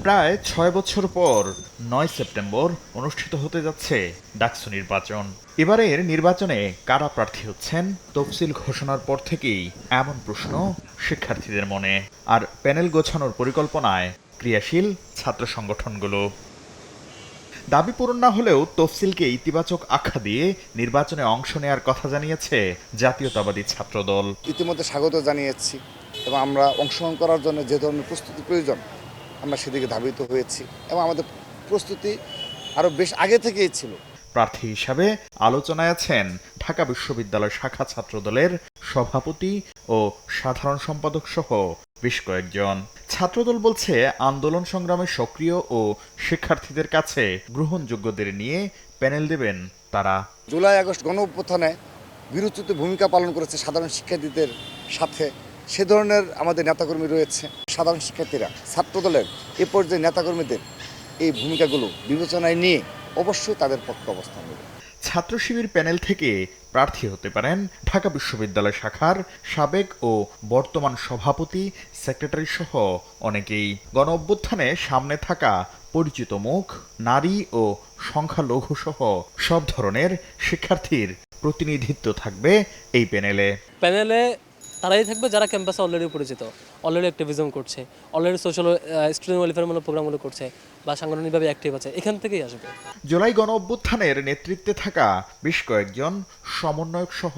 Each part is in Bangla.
প্রায় ৬ বছর পর ৯ সেপ্টেম্বর অনুষ্ঠিত হতে যাচ্ছে ডাকসু নির্বাচন। এবারের নির্বাচনে কারা প্রার্থী হচ্ছেন তফসিল ঘোষণার পর থেকেই এমন প্রশ্ন শিক্ষার্থীদের মনে। আর প্যানেল গোছানোর পরিকল্পনায় ক্রিয়াশীল ছাত্র সংগঠনগুলো। দাবি পূরণ না হলেও তফসিলকে ইতিবাচক আখ্যা দিয়ে নির্বাচনে অংশ নেয়ার কথা জানিয়েছে জাতীয়তাবাদী ছাত্রদল। ইতিমধ্যে স্বাগত জানিয়েছি এবং আমরা অংশগ্রহণ করার জন্য যে ধরনের প্রস্তুতি প্রয়োজন আমরা সেদিকে ধাবিত হয়েছি এবং আমাদের প্রস্তুতি আরও বেশ আগে থেকেই ছিল। প্রার্থী হিসাবে আলোচনায় আছেন ঢাকা বিশ্ববিদ্যালয় শাখা ছাত্রদলের সভাপতি ও সাধারণ সম্পাদক সহ বেশ কয়েকজন। ছাত্রদল বলছে আন্দোলন সংগ্রামে সক্রিয় ও শিক্ষার্থীদের কাছে গ্রহণযোগ্যদের নিয়ে প্যানেল দেবেন তারা। জুলাই আগস্ট গণ অভ্যুত্থানে বিরোচিত ভূমিকা পালন করেছে সাধারণ শিক্ষার্থীদের সাথে, সে ধরনের আমাদের নেতাকর্মী রয়েছে। সাধারণ শিক্ষার্থীরা ছাত্রদলের এ পর্যায়ে নেতাকর্মীদের এই ভূমিকাগুলো বিবেচনায় নিয়ে অবশ্যই তাদের পক্ষে অবস্থান নেবে। ছাত্র শিবির প্যানেল থেকে প্রার্থী হতে পারেন ঢাকা বিশ্ববিদ্যালয় শাখার সাবেক ও বর্তমান সভাপতি, সেক্রেটারি সহ অনেকেই। গণ অভ্যুত্থানে সামনে থাকা পরিচিত মুখ, নারী ও সংখ্যালঘু সহ সব ধরনের শিক্ষার্থীর প্রতিনিধিত্ব থাকবে এই প্যানেলে। তারাই থাকবে যারা ক্যাম্পাসে অলরেডি পরিচিত, অলরেডি অ্যাক্টিভিজম করছে, অলরেডি সোশ্যাল স্টুডেন্ট ওয়েলফেয়ারমূলক প্রোগ্রামগুলো করছে বা সাংগঠনিকভাবে অ্যাক্টিভ আছে, এখান থেকেই আসবে। জুলাই গণ অভ্যুত্থানের নেতৃত্বে থাকা বেশ কয়েকজন সমন্বয়ক সহ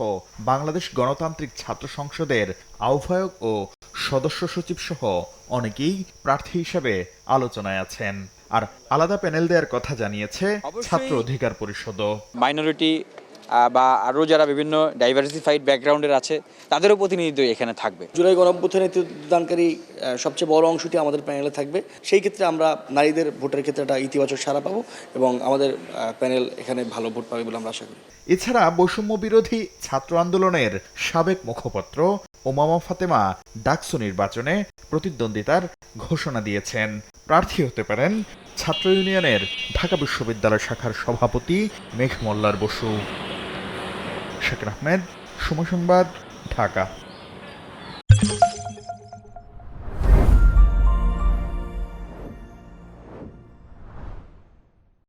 বাংলাদেশ গণতান্ত্রিক ছাত্র সংসদের আহ্বায়ক ও সদস্য সচিব সহ অনেকেই প্রার্থী হিসেবে আলোচনায় আছেন। আর আলাদা প্যানেল দেওয়ার কথা জানিয়েছে ছাত্র অধিকার পরিষদও। মাইনরিটি বা আরও যারা বিভিন্ন ডাইভার্সিফাইড ব্যাকগ্রাউন্ডের আছে তাদেরও প্রতিনিধিত্ব এখানে থাকবে। জুলাই গণঅভ্যুত্থানের নেতৃত্বদানকারী সবচেয়ে বড় অংশটি আমাদের প্যানেলে থাকবে। সেই ক্ষেত্রে আমরা নারীদের ভোটের ক্ষেত্রে একটা ইতিবাচক সাড়া পাবো এবং আমাদের প্যানেল এখানে ভালো ভোট পাবে বলে আমরা আশা করি। এছাড়া বৈষম্য বিরোধী ছাত্র আন্দোলনের সাবেক মুখপাত্র ওমামা ফাতেমা ডাকসু নির্বাচনে প্রতিদ্বন্দ্বিতার ঘোষণা দিয়েছেন। প্রার্থী হতে পারেন ছাত্র ইউনিয়নের ঢাকা বিশ্ববিদ্যালয় শাখার সভাপতি মেঘ মোল্লার বসু। শাকির আহমেদ, সময় সংবাদ, ঢাকা।